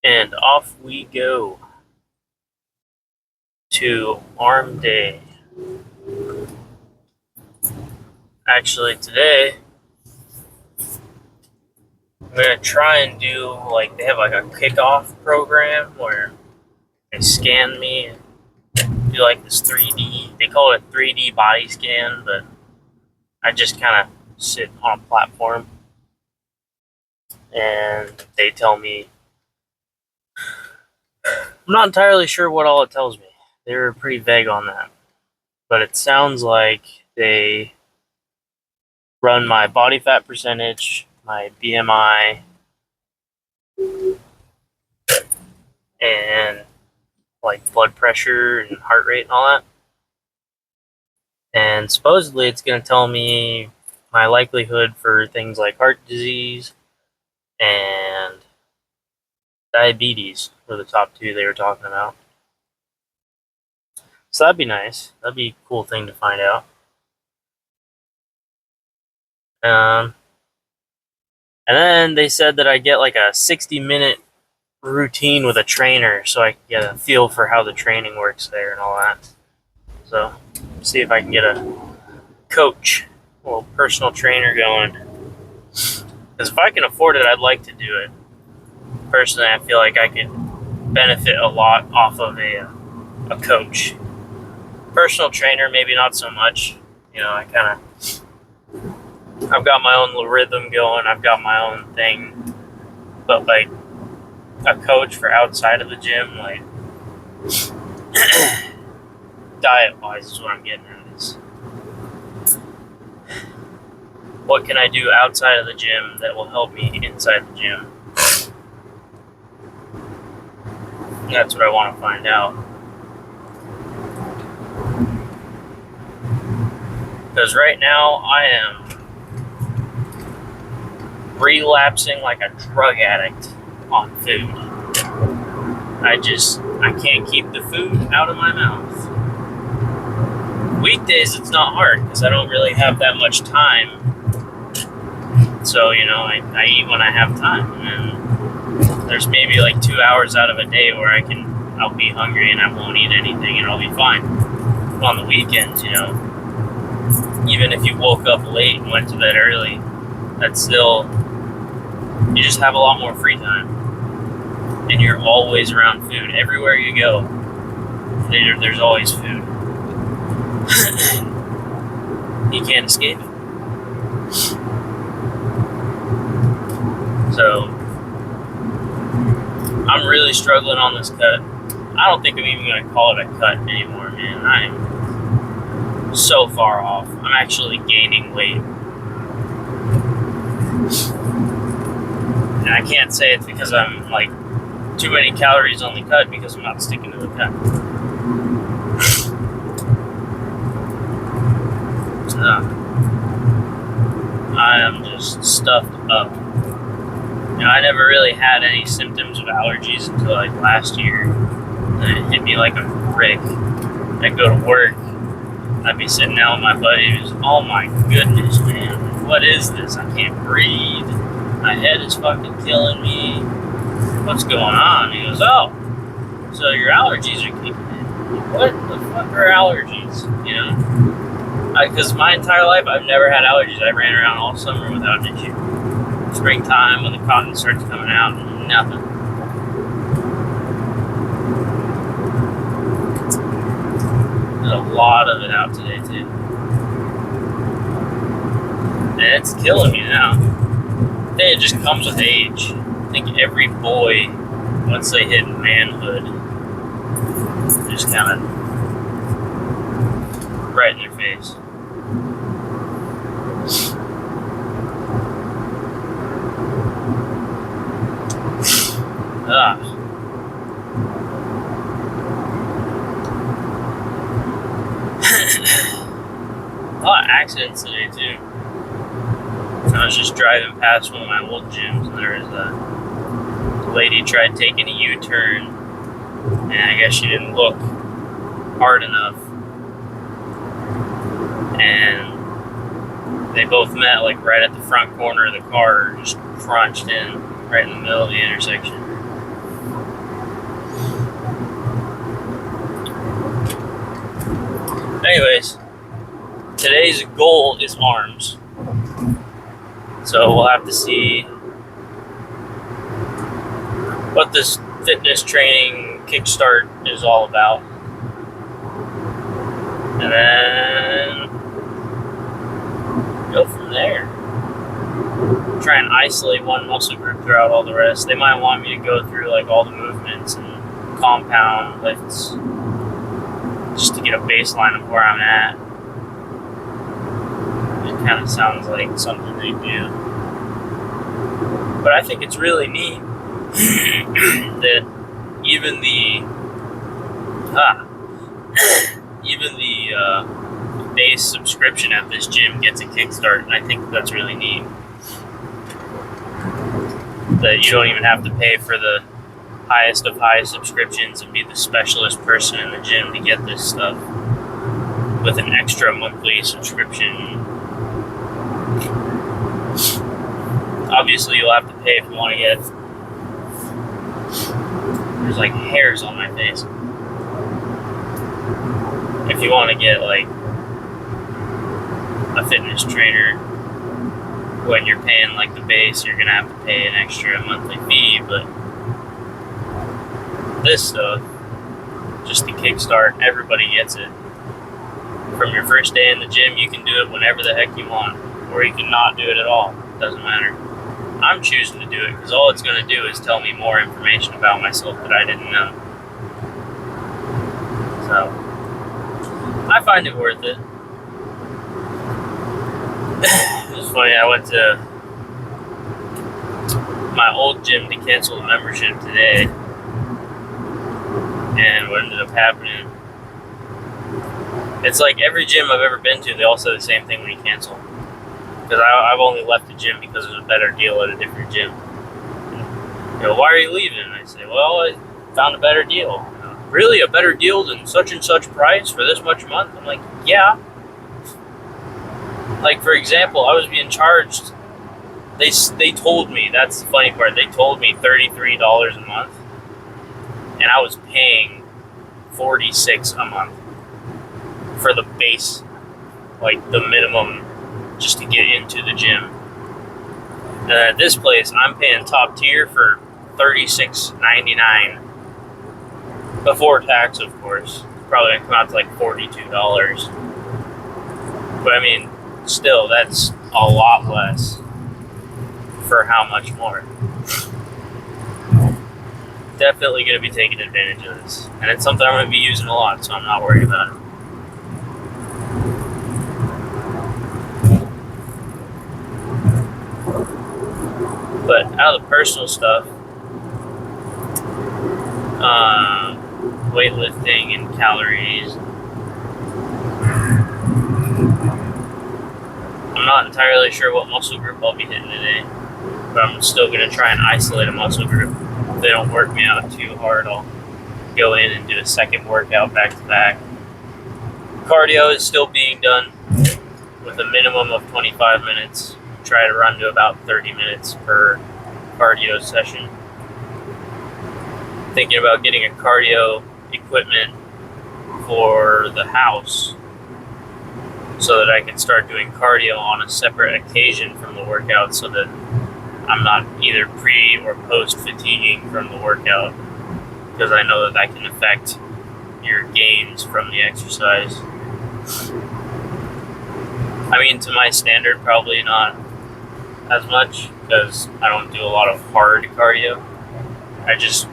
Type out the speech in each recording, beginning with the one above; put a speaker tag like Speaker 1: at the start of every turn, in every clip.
Speaker 1: And off we go to arm day. Actually, today I'm gonna try and do they have like a kickoff program where they scan me and do like this 3D. They call it a 3D body scan, but I just kind of sit on a platform and they tell me. I'm not entirely sure what all it tells me. They were pretty vague on that, but it sounds like they run my body fat percentage, my BMI, and like blood pressure and heart rate and all that. And supposedly it's going to tell me my likelihood for things like heart disease and diabetes were the top two they were talking about. So that'd be nice. That'd be a cool thing to find out. And then they said that I get like a 60-minute routine with a trainer so I can get a feel for how the training works there and all that. So, see if I can get a coach, a little personal trainer going. Because if I can afford it, I'd like to do it. Personally, I feel like I could benefit a lot off of a coach. Personal trainer, maybe not so much. You know, I've got my own little rhythm going. I've got my own thing. But like a coach for outside of the gym, like diet-wise is what I'm getting at. Is what can I do outside of the gym that will help me inside the gym? That's what I want to find out. Because right now I am relapsing like a drug addict on food. I can't keep the food out of my mouth. Weekdays it's not hard because I don't really have that much time. So, you know, I eat when I have time. And there's maybe like 2 hours out of a day where I'll be hungry and I won't eat anything and I'll be fine. But on the weekends, you know, even if you woke up late and went to bed early, that's still, you just have a lot more free time. And you're always around food. Everywhere you go, there's always food. You can't escape it. So, I'm really struggling on this cut. I don't think I'm even going to call it a cut anymore, man. I'm so far off. I'm actually gaining weight. And I can't say it's because I'm like too many calories on the cut because I'm not sticking to the cut. I am just stuffed up. You know, I never really had any symptoms of allergies until like last year. And it hit me like a brick. I'd go to work. I'd be sitting down with my buddy who's, oh my goodness, man, what is this? I can't breathe. My head is fucking killing me. What's going on? He goes, oh, so your allergies are kicking in. What the fuck are allergies? You know? Because my entire life I've never had allergies. I ran around all summer without an issue. Springtime when the cotton starts coming out, nothing. There's a lot of it out today too. And it's killing me now. I think it just comes with age. I think every boy, once they hit manhood, just kind of right in their face. Ugh. A lot of accidents today too. I was just driving past one of my old gyms and there was a lady tried taking a U-turn and I guess she didn't look hard enough and they both met like right at the front corner of the car, just crunched in right in the middle of the intersection. anyways, today's goal is arms. So we'll have to see what this fitness training kickstart is all about. And then go from there. Try and isolate one muscle group throughout all the rest. They might want me to go through like all the movements and compound lifts just to get a baseline of where I'm at. It kind of sounds like something they do. But I think it's really neat that even the base subscription at this gym gets a kickstart, and I think that's really neat. That you don't even have to pay for the highest of high subscriptions and be the specialist person in the gym to get this stuff with an extra monthly subscription. Obviously, you'll have to pay if you want to get. There's like hairs on my face. If you want to get like a fitness trainer, when you're paying like the base, you're gonna have to pay an extra monthly fee. But this stuff, just to kickstart, everybody gets it. From your first day in the gym, you can do it whenever the heck you want, or you can not do it at all. Doesn't matter. I'm choosing to do it because all it's going to do is tell me more information about myself that I didn't know. So, I find it worth it. It's funny, I went to my old gym to cancel the membership today, and what ended up happening, it's like every gym I've ever been to, they all say the same thing when you cancel. Because I've only left the gym because there's a better deal at a different gym. Why are you leaving? And I say, well, I found a better deal. Really, a better deal than such and such price for this much a month? I'm like, yeah. Like, for example, I was being charged. They told me, that's the funny part, they told me $33 a month. And I was paying $46 a month for the base, like the minimum, just to get into the gym. And at this place, I'm paying top tier for $36.99 before tax, of course. Probably gonna come out to like $42. But I mean, still, that's a lot less for how much more. Definitely gonna be taking advantage of this, and it's something I'm gonna be using a lot, so I'm not worried about it. But out of the personal stuff, weightlifting and calories, I'm not entirely sure what muscle group I'll be hitting today, but I'm still going to try and isolate a muscle group. If they don't work me out too hard, I'll go in and do a second workout back to back. Cardio is still being done with a minimum of 25 minutes. Try to run to about 30 minutes per cardio session. Thinking about getting a cardio equipment for the house so that I can start doing cardio on a separate occasion from the workout, so that I'm not either pre or post fatiguing from the workout, because I know that can affect your gains from the exercise. I mean, to my standard, probably not as much, because I don't do a lot of hard cardio. I just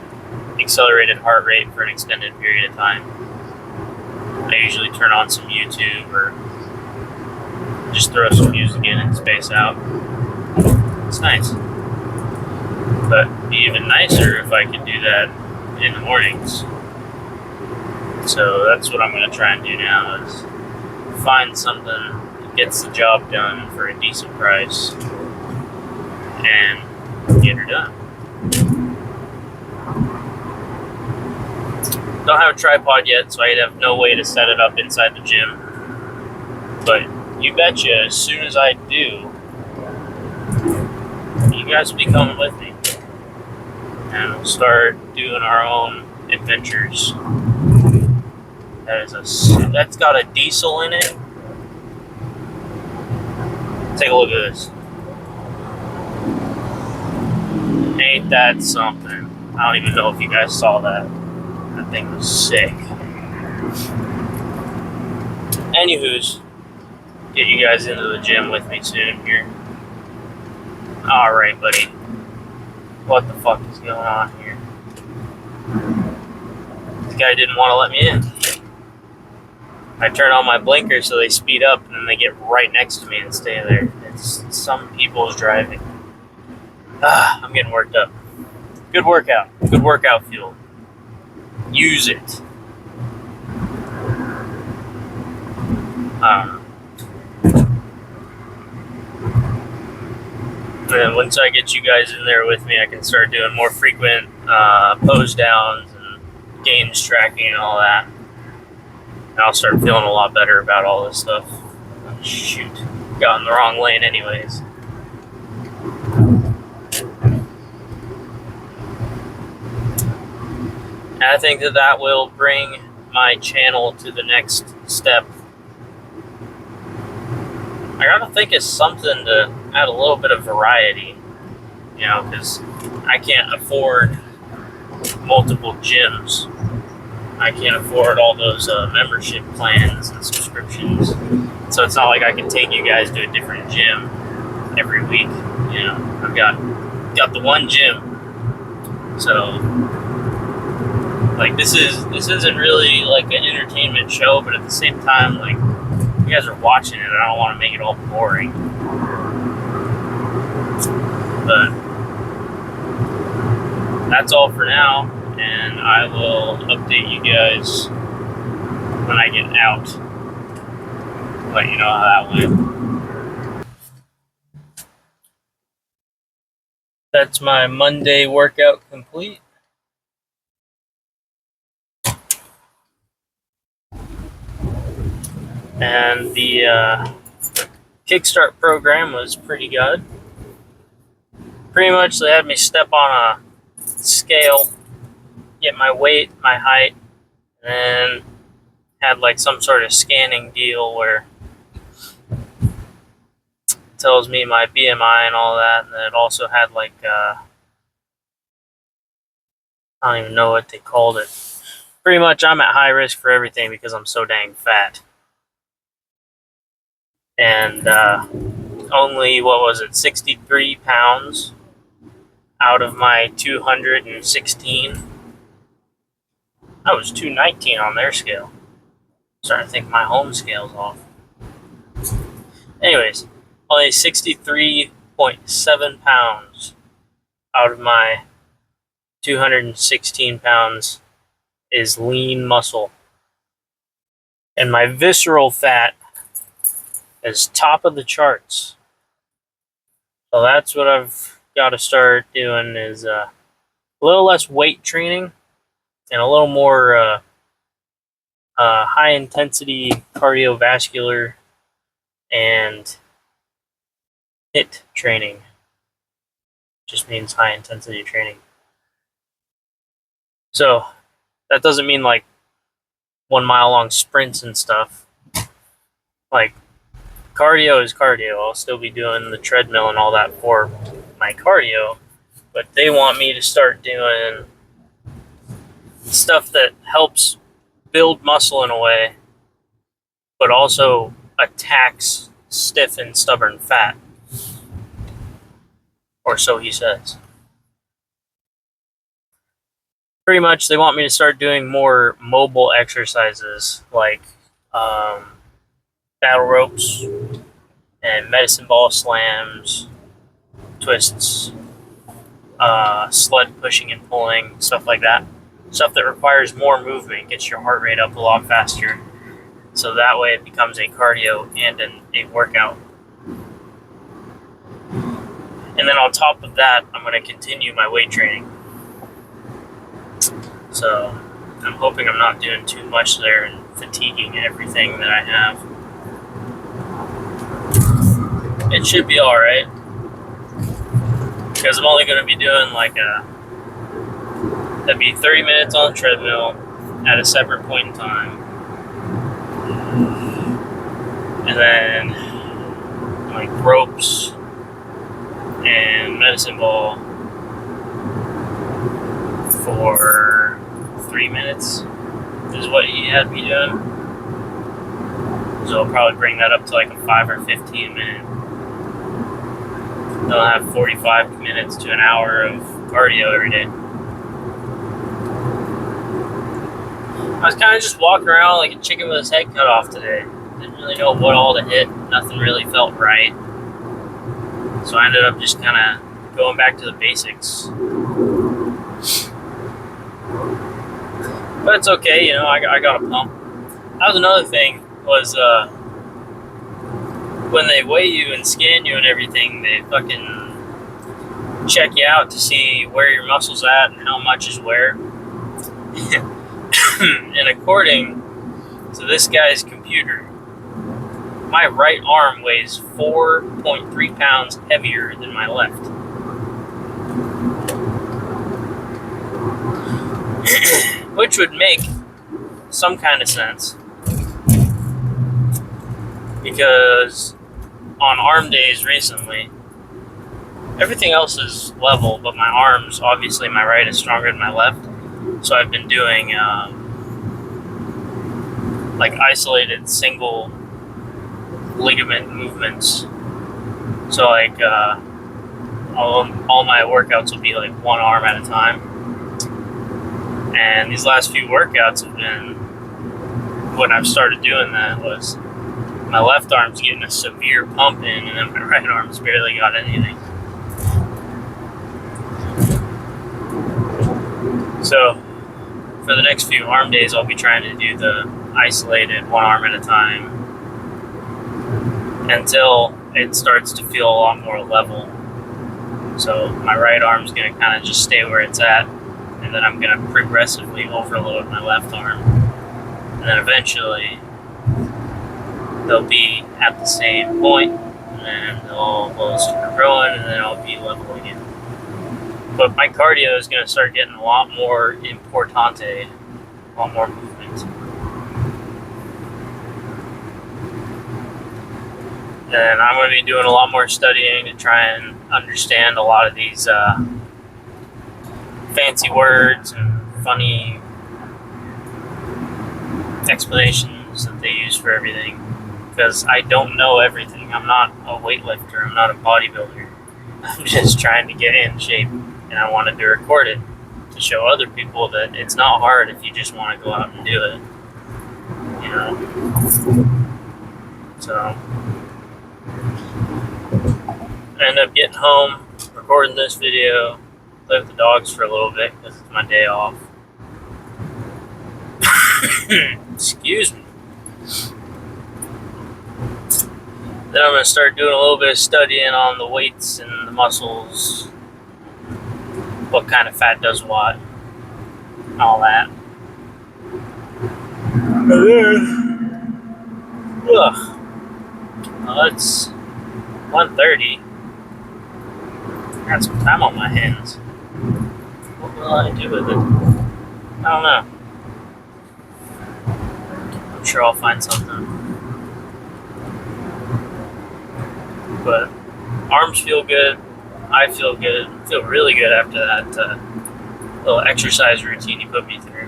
Speaker 1: accelerated heart rate for an extended period of time. I usually turn on some YouTube or just throw some music in and space out. It's nice. But it'd be even nicer if I could do that in the mornings. So that's what I'm going to try and do now, is find something that gets the job done for a decent price and get her done. Don't have a tripod yet, so I have no way to set it up inside the gym. But you betcha, as soon as I do, you guys will be coming with me. And we'll start doing our own adventures. That's got a diesel in it. Take a look at this. Ain't that something? I don't even know if you guys saw that. That thing was sick. Anywho's, get you guys into the gym with me soon here. Alright, buddy. What the fuck is going on here? This guy didn't want to let me in. I turn on my blinkers so they speed up and then they get right next to me and stay there. It's some people's driving. I'm getting worked up. Good workout. Good workout fuel. Use it. And once I get you guys in there with me, I can start doing more frequent pose downs and gains tracking and all that. And I'll start feeling a lot better about all this stuff. Oh, shoot. Got in the wrong lane anyways. And I think that will bring my channel to the next step. I gotta think of something to add a little bit of variety, you know, because I can't afford multiple gyms. I can't afford all those membership plans and subscriptions. So it's not like I can take you guys to a different gym every week. You know, I've got the one gym. So, like, this isn't really like an entertainment show, but at the same time, like, you guys are watching it, and I don't want to make it all boring. But that's all for now, and I will update you guys when I get out. Let you know how that went. That's my Monday workout complete. And the Kickstart program was pretty good. Pretty much they had me step on a scale, get my weight, my height, and then had like some sort of scanning deal where it tells me my BMI and all that. And then it also had like, I don't even know what they called it. Pretty much I'm at high risk for everything because I'm so dang fat. And only, 63 pounds out of my 216. I was 219 on their scale. Starting to think my home scale's off. Anyways, only 63.7 pounds out of my 216 pounds is lean muscle. And my visceral fat is top of the charts. So that's what I've got to start doing, is a little less weight training and a little more high intensity cardiovascular and HIIT training. Just means high intensity training. So that doesn't mean like 1 mile long sprints and stuff. Like, cardio is cardio. I'll still be doing the treadmill and all that for my cardio, but they want me to start doing stuff that helps build muscle in a way, but also attacks stiff and stubborn fat. Or so he says. Pretty much they want me to start doing more mobile exercises like battle ropes and medicine ball slams, twists, sled pushing and pulling, stuff like that. Stuff that requires more movement, gets your heart rate up a lot faster. So that way it becomes a cardio and a workout. And then on top of that, I'm going to continue my weight training. So I'm hoping I'm not doing too much there and fatiguing everything that I have. It should be alright, because I'm only going to be doing like that'd be 30 minutes on the treadmill at a separate point in time, and then like ropes and medicine ball for 3 minutes is what he had me doing. So I'll probably bring that up to like a 5 or 15 minute. Then I'll have 45 minutes to an hour of cardio every day. I was kind of just walking around like a chicken with his head cut off today. Didn't really know what all to hit. Nothing really felt right. So I ended up just kind of going back to the basics. But it's okay, you know, I got a pump. That was another thing, was when they weigh you and scan you and everything, they fucking check you out to see where your muscle's at and how much is where. And according to this guy's computer, my right arm weighs 4.3 pounds heavier than my left. Which would make some kind of sense. Because on arm days recently, everything else is level, but my arms, obviously my right is stronger than my left. So I've been doing like isolated single ligament movements. So like all my workouts will be like one arm at a time. And these last few workouts have been, when I've started doing that, was my left arm's getting a severe pump in, and then my right arm's barely got anything. So for the next few arm days, I'll be trying to do the isolated one arm at a time until it starts to feel a lot more level. So my right arm's going to kind of just stay where it's at, and then I'm going to progressively overload my left arm. And then eventually they'll be at the same point, and then they'll both start growing, and then I'll be level again. But my cardio is going to start getting a lot more importante, a lot more movement. And I'm going to be doing a lot more studying to try and understand a lot of these fancy words and funny explanations that they use for everything. Because I don't know everything. I'm not a weightlifter. I'm not a bodybuilder. I'm just trying to get in shape. And I wanted to record it to show other people that it's not hard if you just want to go out and do it. You know? So I ended up getting home, recording this video, play with the dogs for a little bit because it's my day off. Excuse me. Then I'm going to start doing a little bit of studying on the weights and the muscles, what kind of fat does what, and all that. And then, it's 1:30. I got some time on my hands. What will I do with it? I don't know. I'm sure I'll find something. But arms feel good. I feel good. I feel really good after that little exercise routine you put me through.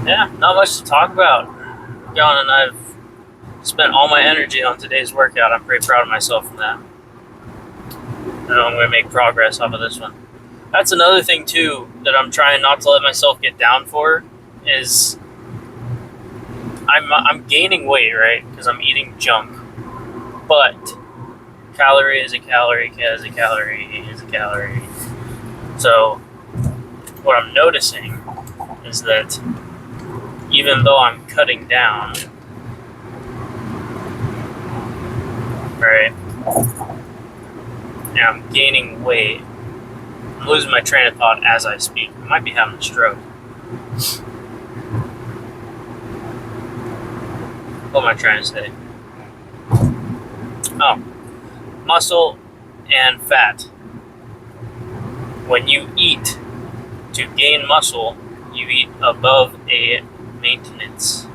Speaker 1: Yeah, not much to talk about. John and I've spent all my energy on today's workout. I'm pretty proud of myself for that. I know I'm going to make progress off of this one. That's another thing, too, that I'm trying not to let myself get down for, is I'm gaining weight, right? Because I'm eating junk. But calorie is a calorie is a calorie is a calorie. So what I'm noticing is that even though I'm cutting down, right, and I'm gaining weight, I'm losing my train of thought as I speak. I might be having a stroke. What am I trying to say? Oh, muscle and fat. when you eat to gain muscle, you eat above a maintenance.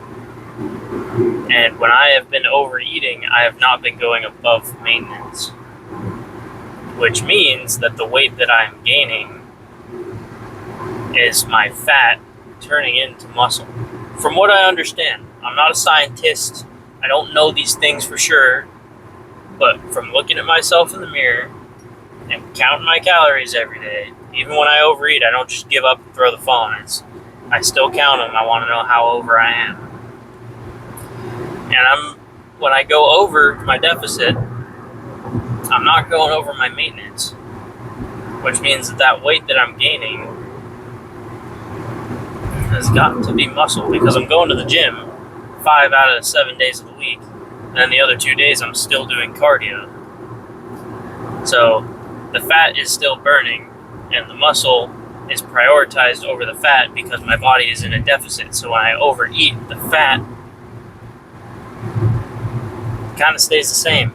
Speaker 1: And when I have been overeating, I have not been going above maintenance, which means that the weight that I am gaining is my fat turning into muscle. From what I understand, I'm not a scientist. I don't know these things for sure, but from looking at myself in the mirror and counting my calories every day, even when I overeat, I don't just give up and throw the phone. I still count them. I want to know how over I am. And when I go over my deficit, I'm not going over my maintenance, which means that weight that I'm gaining has got to be muscle, because I'm going to the gym 5 out of 7 days of the week, and then the other 2 days I'm still doing cardio. So the fat is still burning, and the muscle is prioritized over the fat because my body is in a deficit. So when I overeat, the fat kind of stays the same.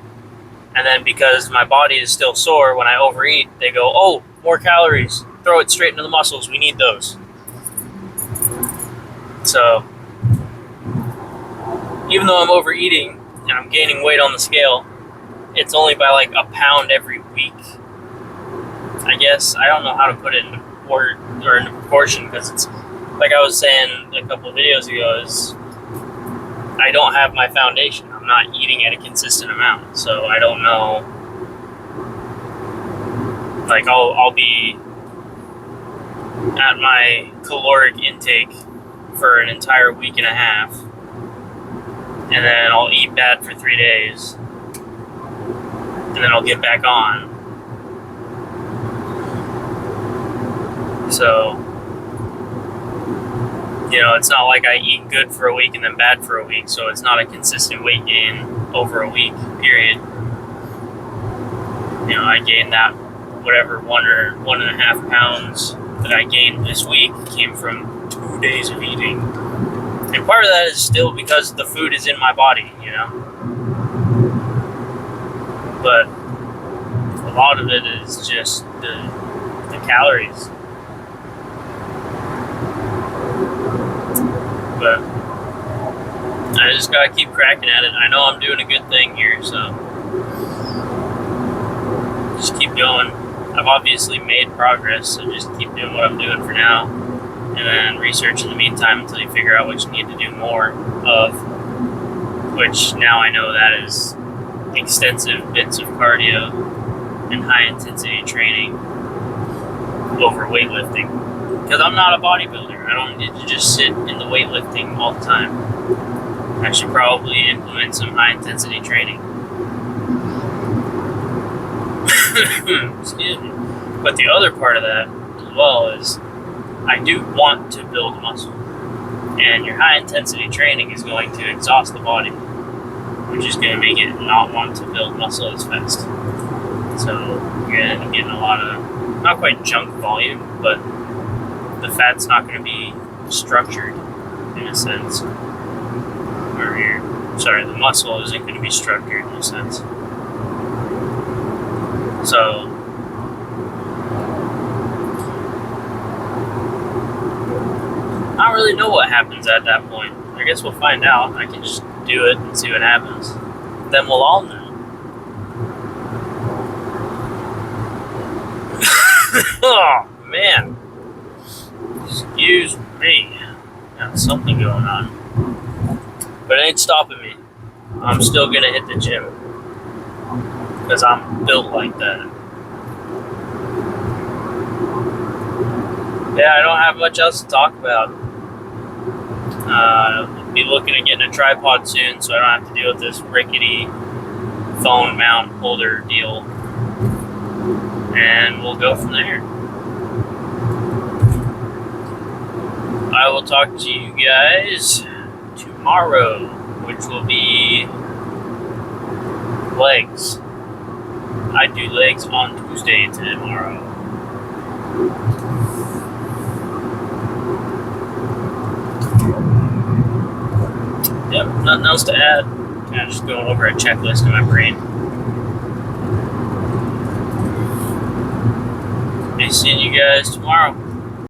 Speaker 1: And then because my body is still sore, when I overeat, they go, oh, more calories, throw it straight into the muscles, we need those. So even though I'm overeating and I'm gaining weight on the scale, it's only by like a pound every week, I guess. I don't know how to put it into word or into proportion, because it's like I was saying a couple of videos ago, is I don't have my foundation. I'm not eating at a consistent amount, so I don't know. Like I'll be at my caloric intake for an entire week and a half, and then I'll eat bad for 3 days, and then I'll get back on. So, you know, it's not like I eat good for a week and then bad for a week, so it's not a consistent weight gain over a week, period. You know, I gained that, whatever, 1 or 1.5 pounds that I gained this week came from 2 days of eating. And part of that is still because the food is in my body, you know? But a lot of it is just the calories. But I just gotta keep cracking at it. I know I'm doing a good thing here, so just keep going. I've obviously made progress, so just keep doing what I'm doing for now, and then research in the meantime until you figure out what you need to do more of, which now I know that is extensive bits of cardio and high intensity training over weightlifting. Because I'm not a bodybuilder. I don't need to just sit in the weightlifting all the time. I should probably implement some high intensity training. Excuse me. But the other part of that as well is I do want to build muscle. And your high intensity training is going to exhaust the body, which is going to make it not want to build muscle as fast. So you're going to end up getting a lot of, not quite junk volume, but the fat's not going to be structured in a sense. Or the muscle isn't going to be structured in a sense. So I don't really know what happens at that point. I guess we'll find out. I can just do it and see what happens. Then we'll all know. Oh, man. Excuse me. Got something going on. But it ain't stopping me. I'm still gonna hit the gym. Because I'm built like that. Yeah, I don't have much else to talk about. I'll be looking at getting a tripod soon, so I don't have to deal with this rickety phone mount holder deal. And we'll go from there. I will talk to you guys tomorrow, which will be legs. I do legs on Tuesday tomorrow. Yep, nothing else to add. Kind of just going over a checklist in my brain. be seeing you guys tomorrow.